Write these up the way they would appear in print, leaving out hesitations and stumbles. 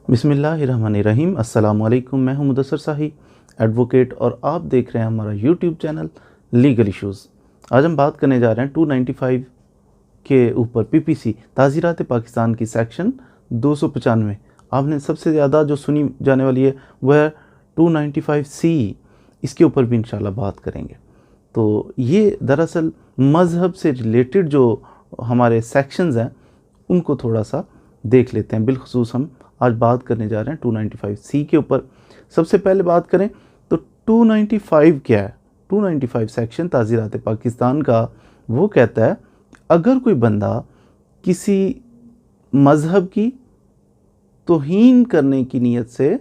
बिस्मिल्लाहिर्रहमानिर्रहीम। अस्सलाम वालेकुम। मैं हूं मुदस्सर साही, एडवोकेट, और आप देख रहे हैं हमारा यूट्यूब चैनल लीगल इश्यूज़। आज हम बात करने जा रहे हैं 295 के ऊपर पीपीसी ताज़ीरात पाकिस्तान की सेक्शन 295। आपने सबसे ज़्यादा जो सुनी जाने वाली है वह 295C, इसके ऊपर भी इंशाल्लाह बात करेंगे। तो ये दरअसल मज़हब से रिलेटेड जो हमारे सेक्शंस हैं उनको थोड़ा सा देख लेते हैं। बिलखुसूस हम आज बात करने जा रहे हैं 295C के ऊपर। सबसे पहले बात करें तो 295 क्या है। 295 सेक्शन ताज़ीरात पाकिस्तान का वो कहता है अगर कोई बंदा किसी मज़हब की तौहीन करने की नीयत से,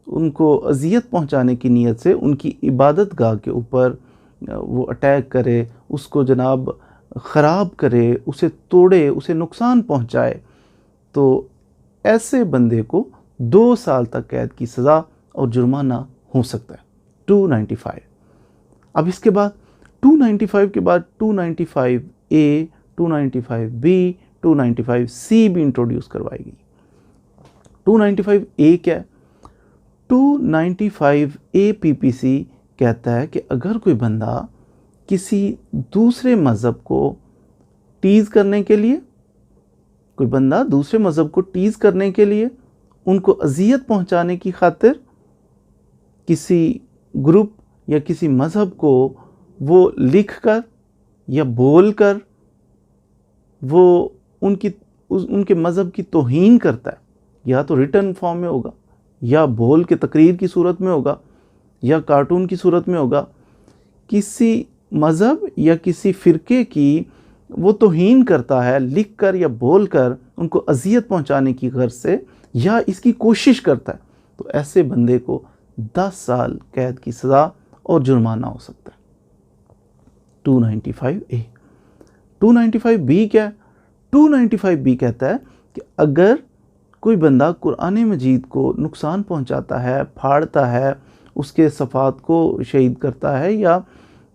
उनको अजियत पहुंचाने की नीयत से उनकी इबादत गाह के ऊपर वो अटैक करे, उसको जनाब ख़राब करे, उसे तोड़े, उसे नुकसान पहुंचाए, तो ऐसे बंदे को 2 साल तक कैद की सज़ा और जुर्माना हो सकता है। 295। अब इसके बाद 295 के बाद 295A, 295B, 295C भी इंट्रोड्यूस करवाएगी। 295A क्या है? 295A पीपीसी कहता है कि अगर कोई बंदा किसी दूसरे मज़हब को टीज़ करने के लिए, कोई बंदा दूसरे मज़हब को टीज़ करने के लिए, उनको अजियत पहुंचाने की खातिर किसी ग्रुप या किसी मज़हब को वो लिख कर या बोल कर वो उनके मज़हब की तौहीन करता है, या तो रिटन फॉर्म में होगा, या बोल के तकरीर की सूरत में होगा, या कार्टून की सूरत में होगा, किसी मज़हब या किसी फ़िरके की वो तौहीन करता है लिख कर या बोल कर, उनको अजियत पहुंचाने की गर्ज से, या इसकी कोशिश करता है, तो ऐसे बंदे को 10 साल कैद की सज़ा और जुर्माना हो सकता है। 295A। 295B क्या है? 295B कहता है कि अगर कोई बंदा कुरान मजीद को नुकसान पहुंचाता है, फाड़ता है, उसके सफ़ात को शहीद करता है, या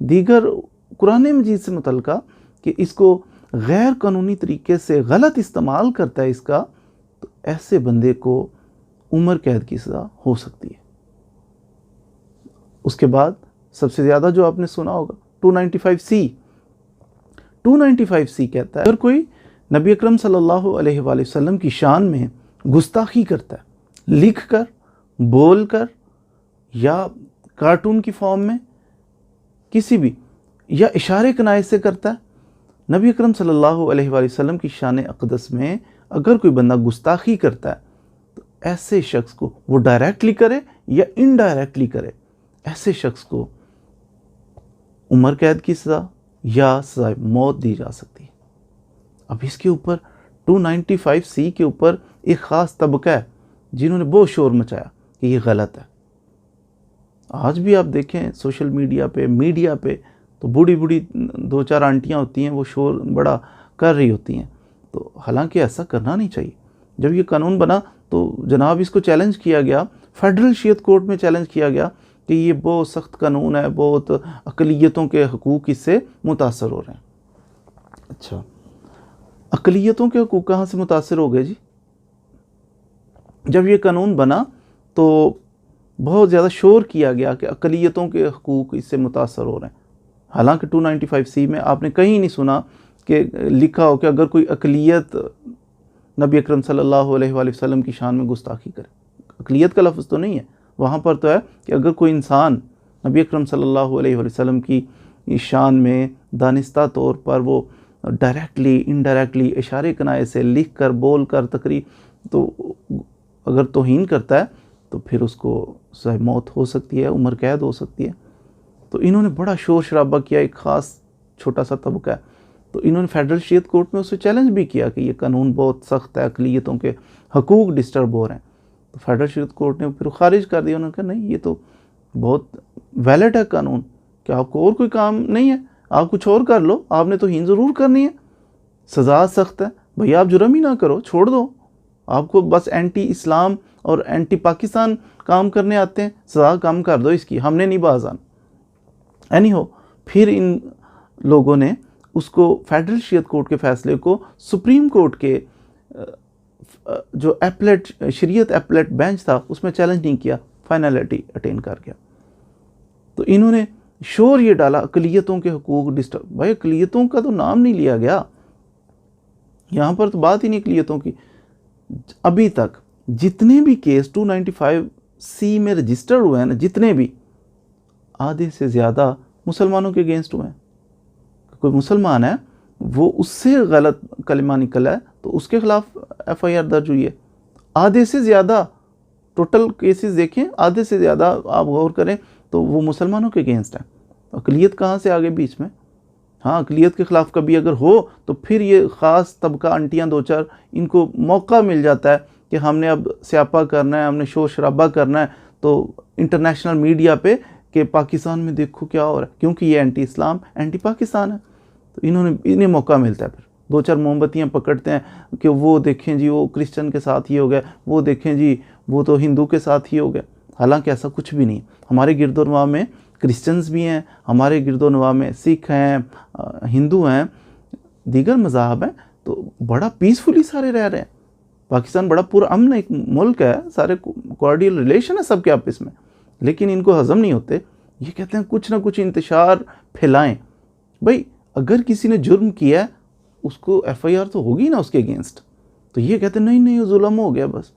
दीगर कुरान मजीद से मुतल्लिक़ा कि इसको गैर कानूनी तरीके से गलत इस्तेमाल करता है इसका, तो ऐसे बंदे को उम्र कैद की सज़ा हो सकती है। उसके बाद सबसे ज़्यादा जो आपने सुना होगा 295C। 295C कहता है अगर कोई नबी अकरम सल्लल्लाहु अलैहि वसल्लम की शान में गुस्ताखी करता है, लिख कर, बोल कर, या कार्टून की फॉर्म में किसी भी, या इशारे कनाए से करता है, नबी अकरम सल्लल्लाहु अलैहि वसल्लम की शान अक़दस में अगर कोई बंदा गुस्ताखी करता है, तो ऐसे शख्स को, वो डायरेक्टली करे या इनडायरेक्टली करे, ऐसे शख्स को उम्र कैद की सज़ा या सज़ाए मौत दी जा सकती है। अब इसके ऊपर 295C के ऊपर एक ख़ास तबका है जिन्होंने बहुत शोर मचाया कि ये गलत है। आज भी आप देखें सोशल मीडिया पे तो बूढ़ी 2-4 आंटियां होती हैं, वो शोर बड़ा कर रही होती हैं। तो हालांकि ऐसा करना नहीं चाहिए। जब ये कानून बना तो जनाब इसको चैलेंज किया गया, फेडरल शरीयत कोर्ट में चैलेंज किया गया कि ये बहुत सख्त कानून है, बहुत अक़लियतों के हकूक़ इससे मुतासर हो रहे हैं। अच्छा, अक़लियतों के हकूक़ कहाँ से मुतासर हो गए जी? जब ये कानून बना तो बहुत ज़्यादा शोर किया गया कि अक़लियतों के हकूक़ इससे मुतासर हो रहे हैं। हालांकि 295C में आपने कहीं नहीं सुना कि लिखा हो कि अगर कोई अक़लियत नबी अकरम सल्लल्लाहु अलैहि वसल्लम की शान में गुस्ताखी करे। अक़लियत का लफ्ज़ तो नहीं है वहाँ पर, तो है कि अगर कोई इंसान नबी अकरम सल्लल्लाहु अलैहि वसल्लम की शान में दानिस्ता तौर पर वो डायरेक्टली, इनडायरेक्टली, इशारे कनाए से, लिख कर, बोल कर, तकरीर, तो अगर तौहीन करता है तो फिर उसको सज़ाए मौत हो सकती है, उम्र कैद हो सकती है। तो इन्होंने बड़ा शोर शराबा किया, एक ख़ास छोटा सा तबका है, तो इन्होंने फेडरल शरीयत कोर्ट में उससे चैलेंज भी किया कि ये कानून बहुत सख्त है, अक़लियतों के हकूक़ डिस्टर्ब हो रहे हैं। तो फेडरल शरीयत कोर्ट ने फिर खारिज कर दिया। उन्होंने कहा नहीं, ये तो बहुत वैलिड है कानून, क्या आपको और कोई काम नहीं है? आप कुछ और कर लो, आपने तो हीन ज़रूर करनी है, सज़ा सख्त है, भैया आप जुर्म ही ना करो, छोड़ दो, आपको बस एंटी इस्लाम और एंटी पाकिस्तान काम करने आते हैं, सज़ा कम कर दो इसकी, हमने नहीं बाज़ आना। एनी हो, फिर इन लोगों ने उसको फेडरल शरीयत कोर्ट के फ़ैसले को सुप्रीम कोर्ट के जो एपलेट शरीयत एपलेट बेंच था उसमें चैलेंज नहीं किया, फाइनलिटी अटेन कर गया। तो इन्होंने शोर ये डाला अक़लियतों के हुकूक डिस्टर्ब। भाई अक़लियतों का तो नाम नहीं लिया गया, यहाँ पर तो बात ही नहीं अक़लियतों की। अभी तक जितने भी केस 295C में रजिस्टर हुए हैं ना, जितने भी, आधे से ज़्यादा मुसलमानों के अगेंस्ट हुए हैं। कोई मुसलमान है, वो उससे गलत कलिमा निकला है तो उसके खिलाफ FIR दर्ज हुई है। आधे से ज़्यादा टोटल केसेस देखें, आधे से ज़्यादा आप गौर करें तो वो मुसलमानों के अगेंस्ट हैं। अक़लियत कहाँ से आगे बीच में? हाँ, अक़लियत के ख़िलाफ़ कभी अगर हो तो फिर ये ख़ास तबका आंटियाँ दो चार, इनको मौका मिल जाता है कि हमने अब स्यापा करना है, हमने शोर शराबा करना है, तो इंटरनेशनल मीडिया पे कि पाकिस्तान में देखो क्या हो रहा है, क्योंकि ये एंटी इस्लाम एंटी पाकिस्तान है। तो इन्हें मौका मिलता है, फिर दो चार मोमबत्तियाँ पकड़ते हैं कि वो देखें जी वो क्रिश्चियन के साथ ही हो गया, वो देखें जी वो तो हिंदू के साथ ही हो गया। हालांकि ऐसा कुछ भी नहीं। हमारे गिरदोनवा में क्रिश्चियंस भी हैं, हमारे गिरदोनवा में सिख हैं, हिंदू हैं, दीगर मज़ाहब हैं, तो बड़ा पीसफुली सारे रह रहे हैं। पाकिस्तान बड़ा पुरअमन एक मुल्क है, सारे कॉर्डियल रिलेशन है सबके आपस में, लेकिन इनको हज़म नहीं होते। ये कहते हैं कुछ ना कुछ इंतशार फैलाएं। भाई अगर किसी ने जुर्म किया है उसको FIR तो होगी ना उसके अगेंस्ट। तो ये कहते हैं नहीं नहीं ये जुल्म हो गया बस।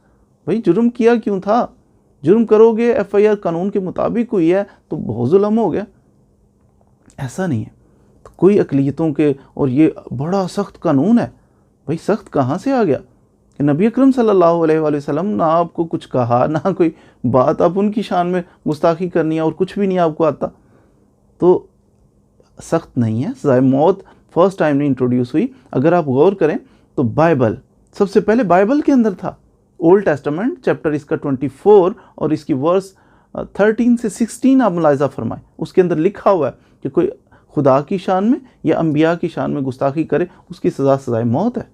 भाई जुर्म किया क्यों था? जुर्म करोगे FIR कानून के मुताबिक हुई है तो बहुत जुल्म हो गया, ऐसा नहीं है। तो कोई अक़लियतों के, और ये बड़ा सख्त कानून है। भाई सख्त कहाँ से आ गया कि नबी अकरम सल्लल्लाहु अलैहि वसल्लम ना आपको कुछ कहा, ना कोई बात आप उनकी शान में गुस्ताखी करनी है और कुछ भी नहीं आपको आता, तो सख्त नहीं है। सज़ाए मौत फर्स्ट टाइम नहीं इंट्रोड्यूस हुई। अगर आप गौर करें तो बाइबल सबसे पहले बाइबल के अंदर था, ओल्ड टेस्टामेंट चैप्टर इसका 24 और इसकी वर्स 13 से 16 आप मुलाहिज़ा फरमाएं, उसके अंदर लिखा हुआ है कि कोई खुदा की शान में या अंबिया की शान में गुस्ताखी करे उसकी सज़ाए मौत है।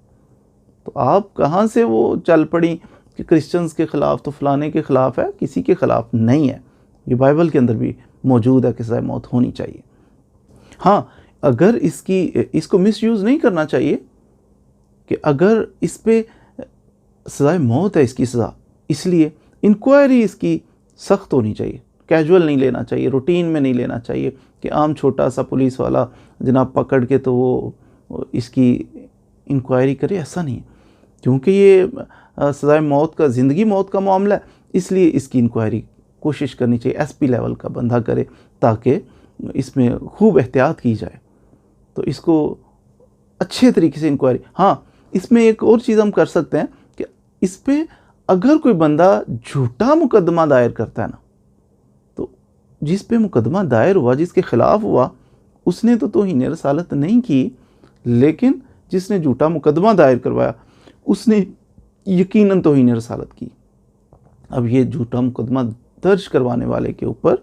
तो आप कहाँ से वो चल पड़ी कि क्रिश्चियंस के ख़िलाफ़ तो फ़लाने के ख़िलाफ़ है? किसी के ख़िलाफ़ नहीं है। ये बाइबल के अंदर भी मौजूद है कि सज़ाए मौत होनी चाहिए। हाँ, अगर इसको मिसयूज़ नहीं करना चाहिए कि अगर इस पे सज़ाए मौत है, इसकी सज़ा, इसलिए इंक्वायरी इसकी सख्त होनी चाहिए। कैजुअल नहीं लेना चाहिए, रूटीन में नहीं लेना चाहिए कि आम छोटा सा पुलिस वाला जनाब पकड़ के तो वो इसकी इंक्वायरी करे, ऐसा नहीं है। क्योंकि ये सज़ाए मौत का ज़िंदगी मौत का मामला है, इसलिए इसकी इंक्वायरी कोशिश करनी चाहिए SP लेवल का बंदा करे, ताकि इसमें खूब एहतियात की जाए। तो इसको अच्छे तरीके से इंक्वायरी। हाँ, इसमें एक और चीज़ हम कर सकते हैं कि इस पे अगर कोई बंदा झूठा मुकदमा दायर करता है ना, तो जिस पे मुकदमा दायर हुआ, जिसके ख़िलाफ़ हुआ, उसने तो तौहीन रसालत नहीं की, लेकिन जिसने झूठा मुकदमा दायर करवाया उसने यकीनन तौहीन रसालत की। अब ये झूठा मुकदमा दर्ज करवाने वाले के ऊपर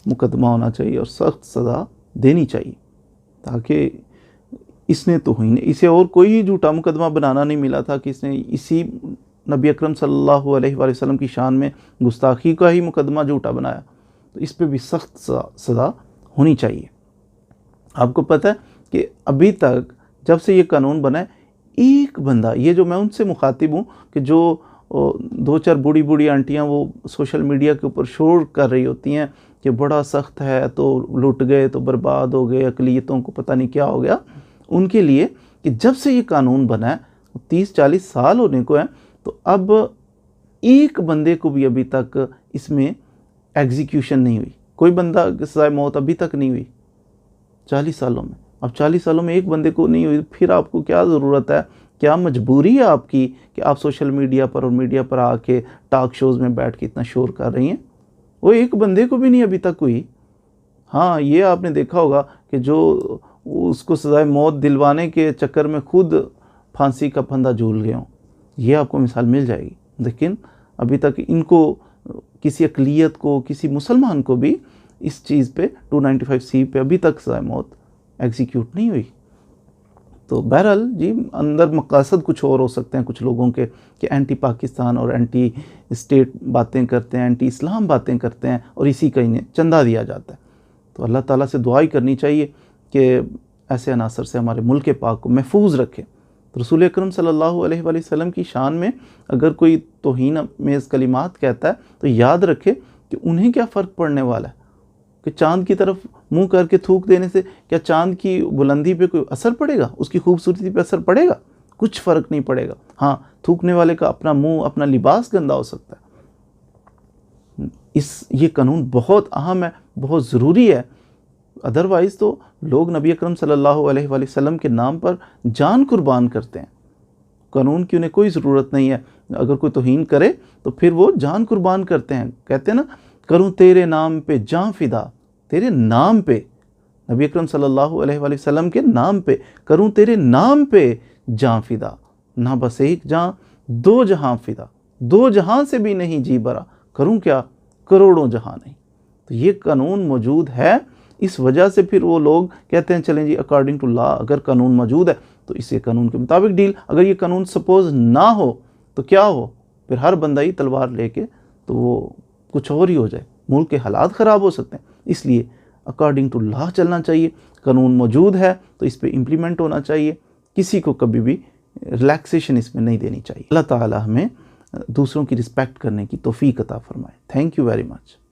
मुकदमा होना चाहिए और सख्त सज़ा देनी चाहिए, ताकि इसने तौहीन, इसे और कोई झूठा मुकदमा बनाना नहीं मिला था कि इसने इसी नबी अकरम सल्लल्लाहु अलैहि वसल्लम की शान में गुस्ताखी का ही मुकदमा झूठा बनाया। तो इस पे भी सख्त सज़ा होनी चाहिए। आपको पता है कि अभी तक जब से ये कानून बना है, एक बंदा, ये जो मैं उनसे मुखातिब हूँ कि जो दो चार बूढ़ी बूढ़ी आंटियाँ वो सोशल मीडिया के ऊपर शोर कर रही होती हैं कि बड़ा सख्त है तो लुट गए तो बर्बाद हो गए, अक़लियतों को पता नहीं क्या हो गया, उनके लिए कि जब से ये कानून बना है 30-40 साल होने को है, तो अब एक बंदे को भी अभी तक इसमें एग्जीक्यूशन नहीं हुई। कोई बंदा सज़ाए मौत अभी तक नहीं हुई 40 सालों में। अब 40 सालों में एक बंदे को नहीं हुई, फिर आपको क्या ज़रूरत है, क्या मजबूरी है आपकी कि आप सोशल मीडिया पर और मीडिया पर आके टॉक शोज़ में बैठ के इतना शोर कर रही हैं? वो एक बंदे को भी नहीं अभी तक हुई। हाँ, ये आपने देखा होगा कि जो उसको सज़ाए मौत दिलवाने के चक्कर में खुद फांसी का फंदा झूल गए हों, ये आपको मिसाल मिल जाएगी। लेकिन अभी तक इनको, किसी अक़लियत को, किसी मुसलमान को भी इस चीज़ पे 295C पे अभी तक सज़ाए मौत एग्जीक्यूट नहीं हुई। तो बहरहाल जी, अंदर मकासद कुछ और हो सकते हैं कुछ लोगों के कि एंटी पाकिस्तान और एंटी स्टेट बातें करते हैं, एंटी इस्लाम बातें करते हैं और इसी का इन्हें चंदा दिया जाता है। तो अल्लाह ताला से दुआ ही करनी चाहिए कि ऐसे अनासर से हमारे मुल्क पाक को महफूज रखे, तो रसूल अकरम सल्लल्लाहु अलैहि वसल्लम की शान में अगर कोई तौहीन अमेज़ कलिमात कहता है तो याद रखे कि उन्हें क्या फ़र्क पड़ने वाला है कि चाँद की तरफ मुंह करके थूक देने से क्या चाँद की बुलंदी पे कोई असर पड़ेगा, उसकी खूबसूरती पे असर पड़ेगा? कुछ फ़र्क नहीं पड़ेगा। हाँ, थूकने वाले का अपना मुंह, अपना लिबास गंदा हो सकता है। ये कानून बहुत अहम है, बहुत ज़रूरी है। अदरवाइज़ तो लोग नबी अकरम सल्लल्लाहु अलैहि वसल्लम के नाम पर जान कुर्बान करते हैं। कानून की उन्हें कोई ज़रूरत नहीं है। अगर कोई तौहीन करे तो फिर वो जान कुर्बान करते हैं। कहते हैं ना, करूँ तेरे नाम पे जान फ़िदा, तेरे नाम पे, नबी अकरम सल्लल्लाहु अलैहि वसल्लम के नाम पे, करूँ तेरे नाम पे जान फ़िदा, ना बस एक जान दो जहां फ़िदा, दो जहां से भी नहीं जी भरा, करूँ क्या करोड़ों जहां नहीं। तो ये कानून मौजूद है, इस वजह से फिर वो लोग कहते हैं चलें जी अकॉर्डिंग टू लॉ, अगर कानून मौजूद है तो इसे कानून के मुताबिक डील। अगर ये कानून सपोज़ ना हो तो क्या हो, फिर हर बंदा ही तलवार लेके तो वो कुछ और ही हो जाए, मुल्क के हालात ख़राब हो सकते हैं। इसलिए अकॉर्डिंग टू लॉ चलना चाहिए। कानून मौजूद है तो इस पर इम्प्लीमेंट होना चाहिए, किसी को कभी भी रिलैक्सेशन इसमें नहीं देनी चाहिए। अल्लाह ताला हमें दूसरों की रिस्पेक्ट करने की तौफीक अता फरमाए। Thank you very much.